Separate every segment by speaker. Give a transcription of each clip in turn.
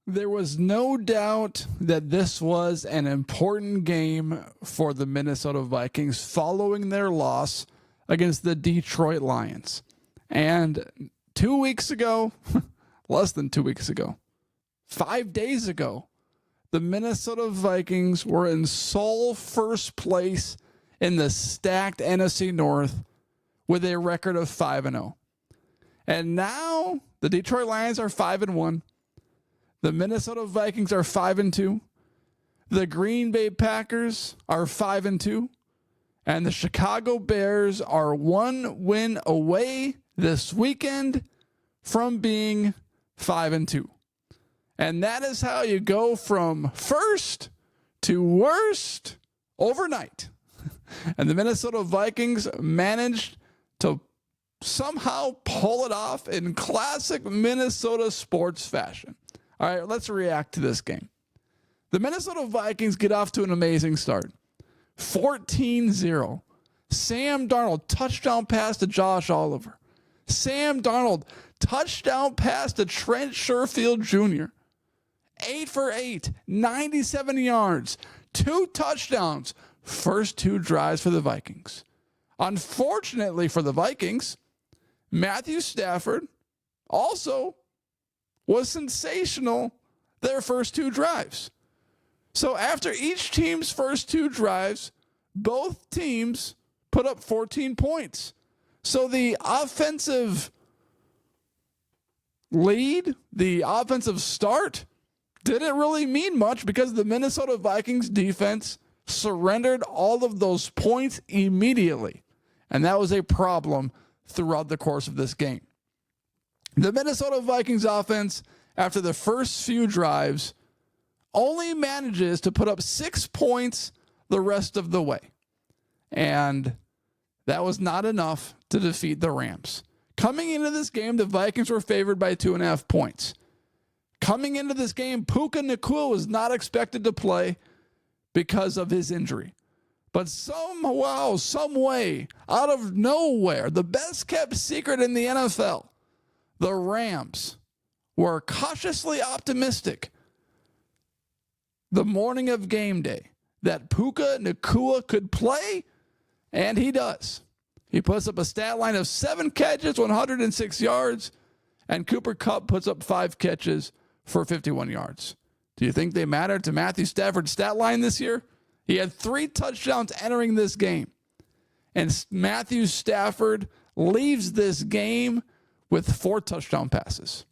Speaker 1: There was no doubt that this was an important game for the Minnesota Vikings following their loss against the Detroit Lions. And 2 weeks ago, less than 2 weeks ago, 5 days ago, the Minnesota Vikings were in sole first place in the stacked NFC North with a record of 5-0. And now the Detroit Lions are 5-1. The Minnesota Vikings are 5-2. The Green Bay Packers are 5-2. And the Chicago Bears are 1 win away this weekend from being 5-2. And that is how you go from first to worst overnight. And the Minnesota Vikings managed to somehow pull it off in classic Minnesota sports fashion. All right, let's react to this game. The Minnesota Vikings get off to an amazing start. 14-0. Sam Darnold, touchdown pass to Josh Oliver. Sam Darnold, touchdown pass to Trent Sherfield Jr. 8 for 8, 97 yards, 2 touchdowns, first 2 drives for the Vikings. Unfortunately for the Vikings, Matthew Stafford also was sensational their first 2 drives. So after each team's first 2 drives, both teams put up 14 points. So the offensive lead, the offensive start, didn't really mean much because the Minnesota Vikings defense surrendered all of those points immediately. And that was a problem throughout the course of this game. The Minnesota Vikings offense, after the first few drives, only manages to put up 6 points the rest of the way. And that was not enough to defeat the Rams. Coming into this game, the Vikings were favored by 2.5 points. Coming into this game, Puka Nacua was not expected to play because of his injury. But somehow, some way, out of nowhere, the best kept secret in the NFL, the Rams were cautiously optimistic the morning of game day that Puka Nacua could play, and he does. He puts up a stat line of 7 catches, 106 yards, and Cooper Kupp puts up 5 catches for 51 yards. Do you think they matter to Matthew Stafford's stat line this year? He had 3 touchdowns entering this game. And Matthew Stafford leaves this game with 4 touchdown passes.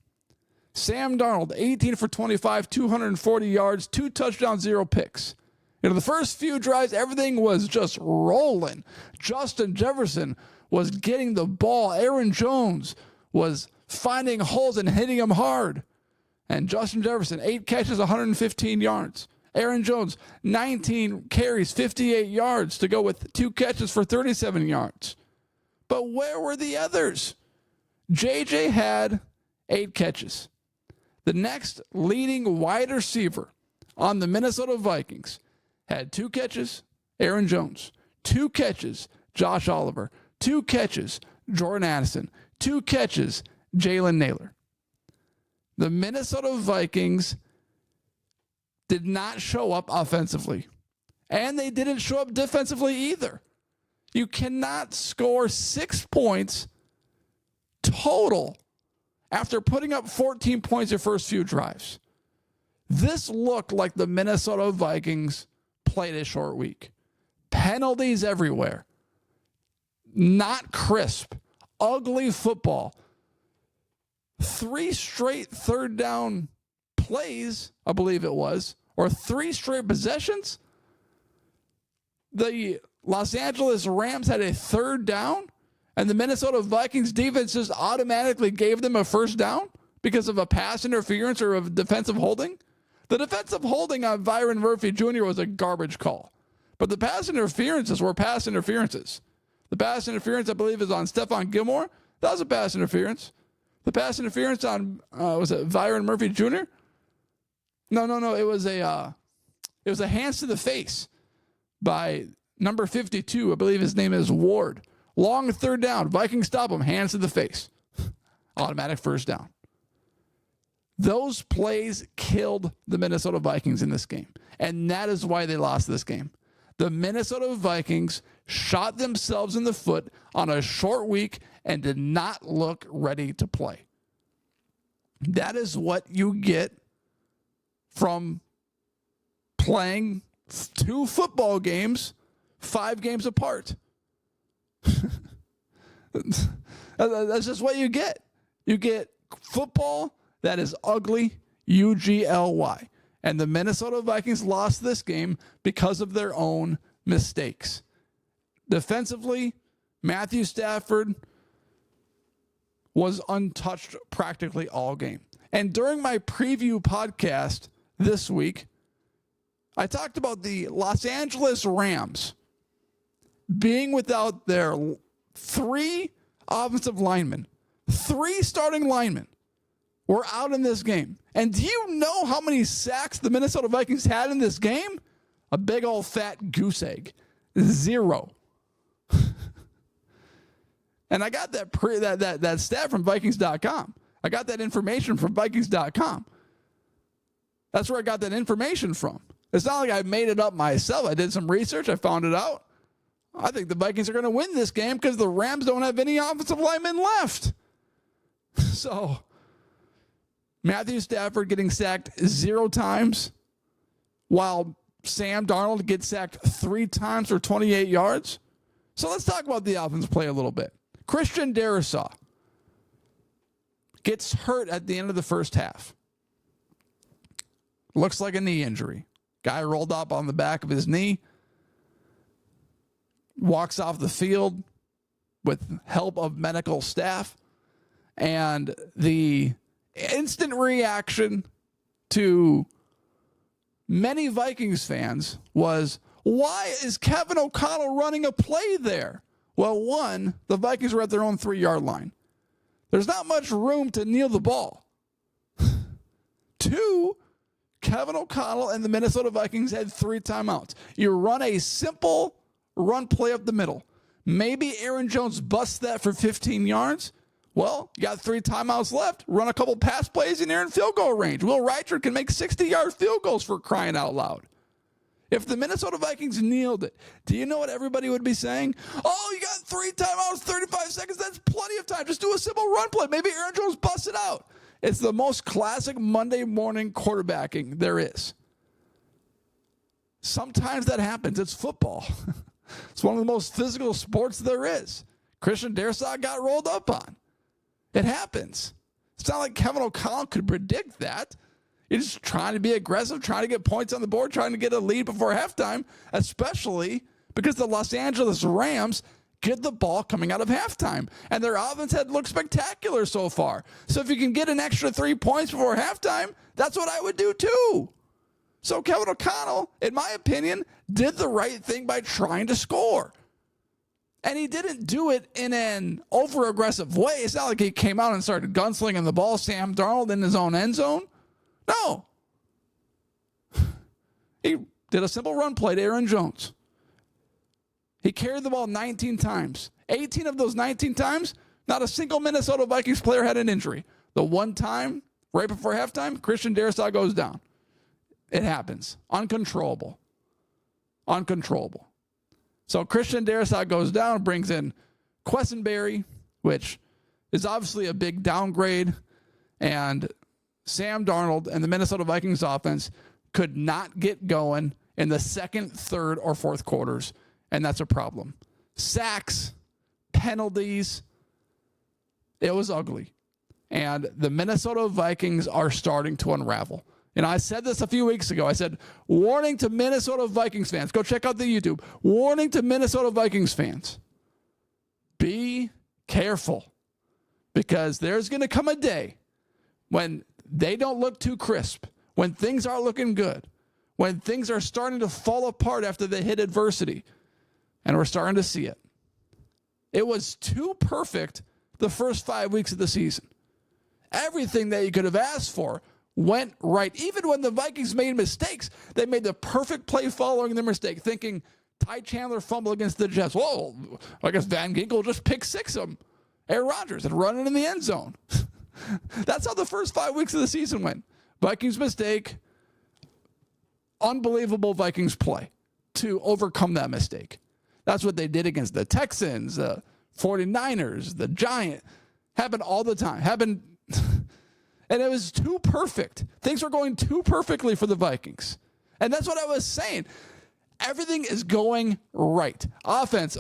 Speaker 1: Sam Darnold, 18 for 25, 240 yards, 2 touchdowns, 0 picks. The first few drives, everything was just rolling. Justin Jefferson was getting the ball. Aaron Jones was finding holes and hitting them hard. And Justin Jefferson, 8 catches, 115 yards. Aaron Jones, 19 carries, 58 yards to go with 2 catches for 37 yards. But where were the others? JJ had 8 catches. The next leading wide receiver on the Minnesota Vikings had 2 catches, Aaron Jones. 2 catches, Josh Oliver. 2 catches, Jordan Addison. 2 catches, Jalen Naylor. The Minnesota Vikings did not show up offensively. And they didn't show up defensively either. You cannot score 6 points total after putting up 14 points your first few drives. This looked like the Minnesota Vikings played a short week. Penalties everywhere. Not crisp. Ugly football. 3 straight third down plays, I believe it was, or 3 straight possessions. The Los Angeles Rams had a third down, and the Minnesota Vikings defense just automatically gave them a first down because of a pass interference or a defensive holding. The defensive holding on Byron Murphy Jr. was a garbage call, but the pass interferences were pass interferences. The pass interference, I believe, is on Stephon Gilmore. That was a pass interference. The pass interference on was it Byron Murphy Jr.? No. It was a hands to the face by number 52. I believe his name is Ward. Long third down. Vikings stop him. Hands to the face. Automatic first down. Those plays killed the Minnesota Vikings in this game, and that is why they lost this game. The Minnesota Vikings shot themselves in the foot on a short week and did not look ready to play. That is what you get from playing 2 football games 5 games apart. That's just what you get. You get football that is ugly, UGLY. And the Minnesota Vikings lost this game because of their own mistakes. Defensively, Matthew Stafford was untouched practically all game. And during my preview podcast this week, I talked about the Los Angeles Rams being without their 3 offensive linemen. 3 starting linemen were out in this game. And do you know how many sacks the Minnesota Vikings had in this game? A big old fat goose egg. 0. And I got that stat from Vikings.com. I got that information from Vikings.com. That's where I got that information from. It's not like I made it up myself. I did some research. I found it out. I think the Vikings are going to win this game because the Rams don't have any offensive linemen left. So, Matthew Stafford getting sacked 0 times, while Sam Darnold gets sacked 3 times for 28 yards. So let's talk about the offensive play a little bit. Christian Darrisaw gets hurt at the end of the first half. Looks like a knee injury. Guy rolled up on the back of his knee. Walks off the field with help of medical staff. And the instant reaction to many Vikings fans was, why is Kevin O'Connell running a play there? Well, 1, the Vikings were at their own 3-yard line. There's not much room to kneel the ball. 2, Kevin O'Connell and the Minnesota Vikings had 3 timeouts. You run a simple run play up the middle. Maybe Aaron Jones busts that for 15 yards. Well, you got 3 timeouts left. Run a couple pass plays and you're in field goal range. Will Reichard can make 60-yard field goals for crying out loud. If the Minnesota Vikings kneeled it, do you know what everybody would be saying? Oh, you got 3 timeouts, 35 seconds. That's plenty of time. Just do a simple run play. Maybe Aaron Jones busts it out. It's the most classic Monday morning quarterbacking there is. Sometimes that happens. It's football. It's one of the most physical sports there is. Christian Darrisaw got rolled up on. It happens. It's not like Kevin O'Connell could predict that. He's just trying to be aggressive, trying to get points on the board, trying to get a lead before halftime, especially because the Los Angeles Rams get the ball coming out of halftime. And their offense had looked spectacular so far. So if you can get an extra 3 points before halftime, that's what I would do too. So Kevin O'Connell, in my opinion, did the right thing by trying to score. And he didn't do it in an over-aggressive way. It's not like he came out and started gunslinging the ball, Sam Darnold, in his own end zone. No. He did a simple run play to Aaron Jones. He carried the ball 19 times. 18 of those 19 times, not a single Minnesota Vikings player had an injury. The one time, right before halftime, Christian Darrisaw goes down. It happens. Uncontrollable. So Christian Darrisaw goes down, brings in Quessenberry, which is obviously a big downgrade, and Sam Darnold and the Minnesota Vikings offense could not get going in the second, third, or fourth quarters, and that's a problem. Sacks, penalties, it was ugly. And the Minnesota Vikings are starting to unravel. And I said this a few weeks ago. I said, warning to Minnesota Vikings fans. Go check out the YouTube. Warning to Minnesota Vikings fans. Be careful. Because there's going to come a day when they don't look too crisp. When things aren't looking good. When things are starting to fall apart after they hit adversity. And we're starting to see it. It was too perfect the first 5 weeks of the season. Everything that you could have asked for went right. Even when the Vikings made mistakes, they made the perfect play following their mistake, thinking Ty Chandler fumble against the Jets. Whoa, I guess Van Ginkel just pick 6 of them. Aaron Rodgers had run it in the end zone. That's how the first 5 weeks of the season went. Vikings mistake, unbelievable Vikings play to overcome that mistake. That's what they did against the Texans, the 49ers, the Giants. Happened all the time. Happened, and it was too perfect. Things were going too perfectly for the Vikings. And that's what I was saying. Everything is going right. Offense,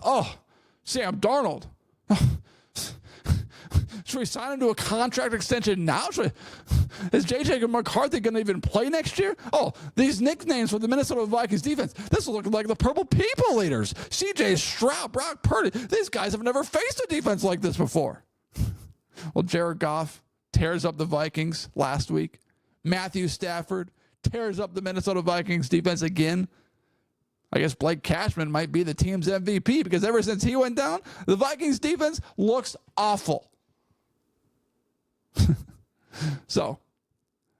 Speaker 1: Sam Darnold. Should we sign him to a contract extension now? Is J.J. McCarthy going to even play next year? Oh, these nicknames for the Minnesota Vikings defense. This will look like the Purple People Eaters. C.J. Stroud, Brock Purdy. These guys have never faced a defense like this before. Well, Jared Goff tears up the Vikings last week. Matthew Stafford tears up the Minnesota Vikings defense again. I guess Blake Cashman might be the team's MVP because ever since he went down, the Vikings defense looks awful. So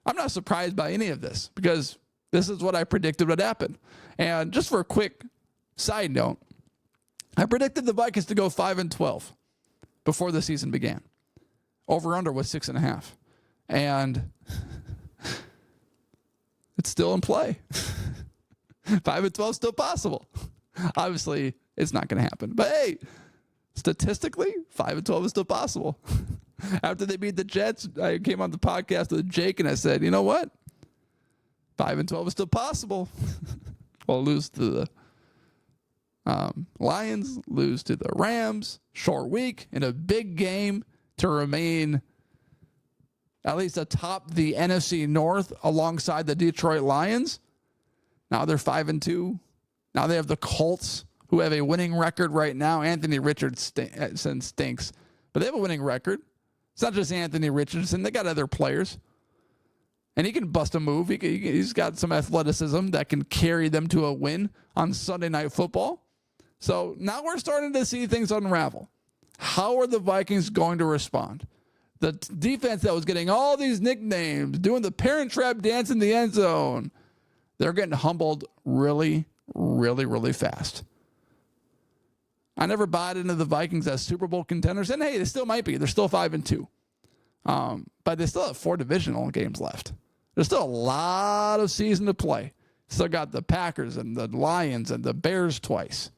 Speaker 1: I'm not surprised by any of this because this is what I predicted would happen. And just for a quick side note, I predicted the Vikings to go 5-12 before the season began. Over-under was 6.5. And it's still in play. 5-12 is still possible. Obviously, it's not going to happen. But hey, statistically, 5-12 is still possible. After they beat the Jets, I came on the podcast with Jake and I said, you know what? 5-12 is still possible. We'll lose to the Lions, lose to the Rams, short week, in a big game to remain at least atop the NFC North alongside the Detroit Lions. Now they're 5-2. Now they have the Colts, who have a winning record right now. Anthony Richardson stinks, but they have a winning record. It's not just Anthony Richardson. They got other players. And he can bust a move. He's got some athleticism that can carry them to a win on Sunday Night Football. So now we're starting to see things unravel. How are the Vikings going to respond? The defense that was getting all these nicknames, doing the Parent Trap dance in the end zone, they're getting humbled really, really, really fast. I never bought into the Vikings as Super Bowl contenders, and hey, they still might be. They're still 5-2. But they still have 4 divisional games left. There's still a lot of season to play. Still got the Packers and the Lions and the Bears twice.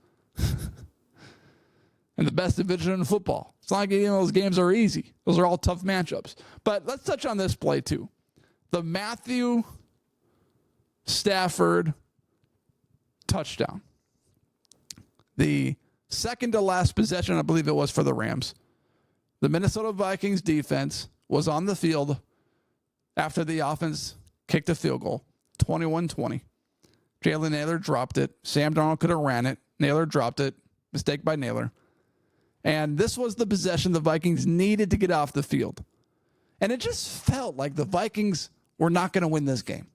Speaker 1: And the best division in football. It's not like any of those games are easy. Those are all tough matchups. But let's touch on this play too. The Matthew Stafford touchdown. The second to last possession, I believe it was for the Rams. The Minnesota Vikings defense was on the field after the offense kicked a field goal, 21-20. Jalen Naylor dropped it. Sam Darnold could have ran it. Naylor dropped it. Mistake by Naylor. And this was the possession the Vikings needed to get off the field. And it just felt like the Vikings were not going to win this game.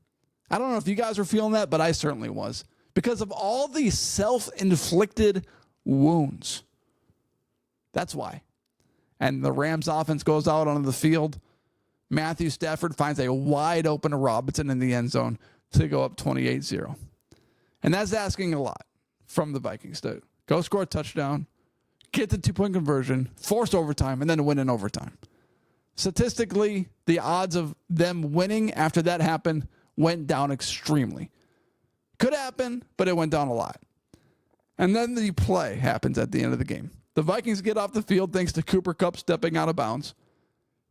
Speaker 1: I don't know if you guys were feeling that, but I certainly was. Because of all the self-inflicted wounds. That's why. And the Rams offense goes out onto the field. Matthew Stafford finds a wide open Robinson in the end zone to go up 28-0. And that's asking a lot from the Vikings to go score a touchdown, get the 2-point conversion, force overtime, and then win in overtime. Statistically, the odds of them winning after that happened went down extremely. Could happen, but it went down a lot. And then the play happens at the end of the game. The Vikings get off the field thanks to Cooper Kupp stepping out of bounds.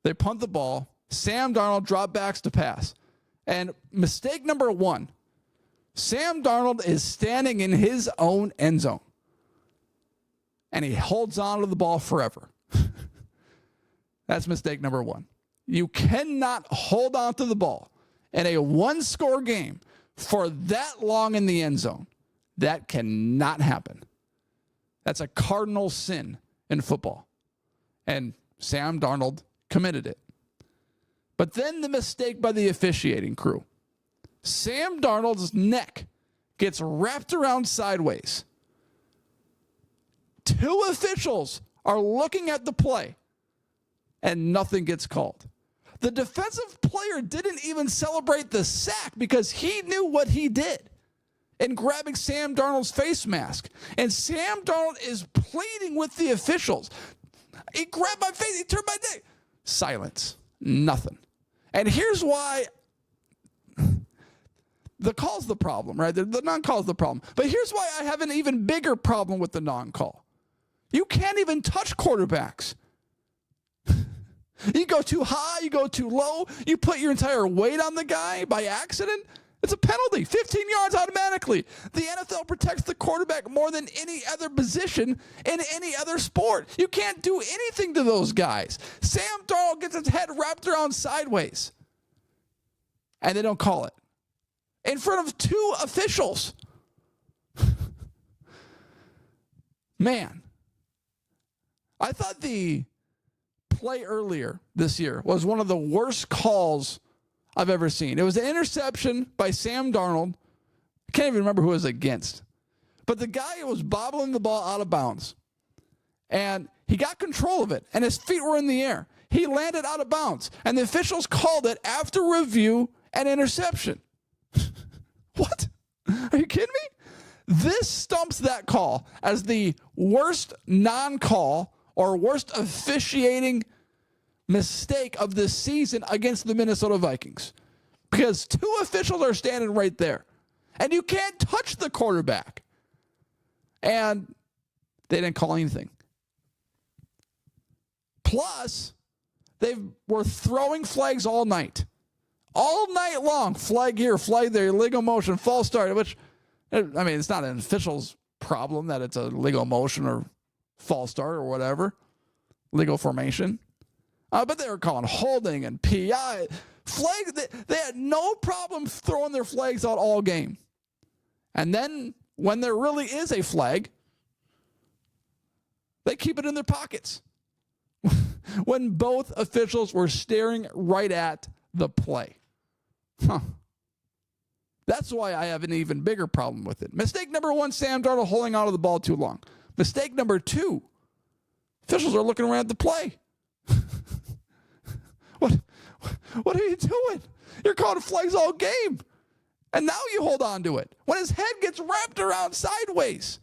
Speaker 1: They punt the ball. Sam Darnold drop backs to pass. And mistake number 1, Sam Darnold is standing in his own end zone. And he holds on to the ball forever. That's mistake number 1. You cannot hold on to the ball in a 1-score game for that long in the end zone. That cannot happen. That's a cardinal sin in football. And Sam Darnold committed it. But then the mistake by the officiating crew. Sam Darnold's neck gets wrapped around sideways. 2 officials are looking at the play, and nothing gets called. The defensive player didn't even celebrate the sack because he knew what he did in grabbing Sam Darnold's face mask. And Sam Darnold is pleading with the officials. He grabbed my face. He turned my neck. Silence. Nothing. And here's why the call's the problem, right? The non-call's the problem. But here's why I have an even bigger problem with the non-call. You can't even touch quarterbacks. You go too high, you go too low, you put your entire weight on the guy by accident, it's a penalty. 15 yards automatically. The NFL protects the quarterback more than any other position in any other sport. You can't do anything to those guys. Sam Darnold gets his head wrapped around sideways, and they don't call it. In front of two officials. Man, I thought the play earlier this year was one of the worst calls I've ever seen. It was an interception by Sam Darnold. I can't even remember who it was against. But the guy was bobbling the ball out of bounds. And he got control of it, and his feet were in the air. He landed out of bounds, and the officials called it, after review, an interception. What? Are you kidding me? This stumps that call as the worst non-call or worst officiating mistake of this season against the Minnesota Vikings. Because two officials are standing right there. And you can't touch the quarterback. And they didn't call anything. Plus, they were throwing flags all night. All night long, flag here, flag there, illegal motion, false start, which, I mean, it's not an official's problem that it's a legal motion or false start or whatever, legal formation. But they were calling holding and PI. Flag, they had no problem throwing their flags out all game. And then when there really is a flag, they keep it in their pockets. When both officials were staring right at the play. That's why I have an even bigger problem with it. Mistake number one, Sam Darnold holding on to the ball too long. Mistake number two, officials are looking around at the play. What are you doing? You're calling flags all game. And now you hold on to it. When his head gets wrapped around sideways.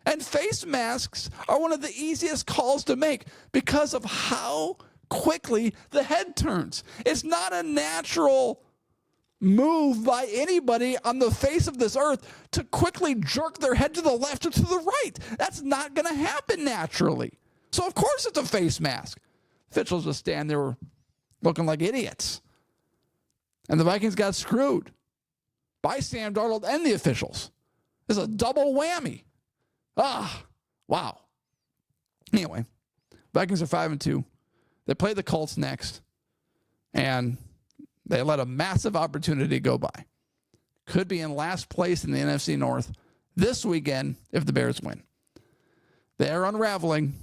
Speaker 1: And face masks are one of the easiest calls to make because of how quickly the head turns. It's not a natural move by anybody on the face of this earth to quickly jerk their head to the left or to the right. That's not going to happen naturally. So, of course, it's a face mask. Officials just stand there looking like idiots. And the Vikings got screwed by Sam Darnold and the officials. It's a double whammy. Wow. Anyway, Vikings are 5-2. They play the Colts next. And they let a massive opportunity go by. Could be in last place in the NFC North this weekend if the Bears win. They are unraveling.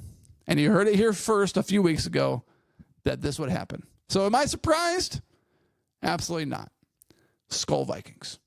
Speaker 1: And you heard it here first a few weeks ago that this would happen. So am I surprised? Absolutely not. Skull Vikings.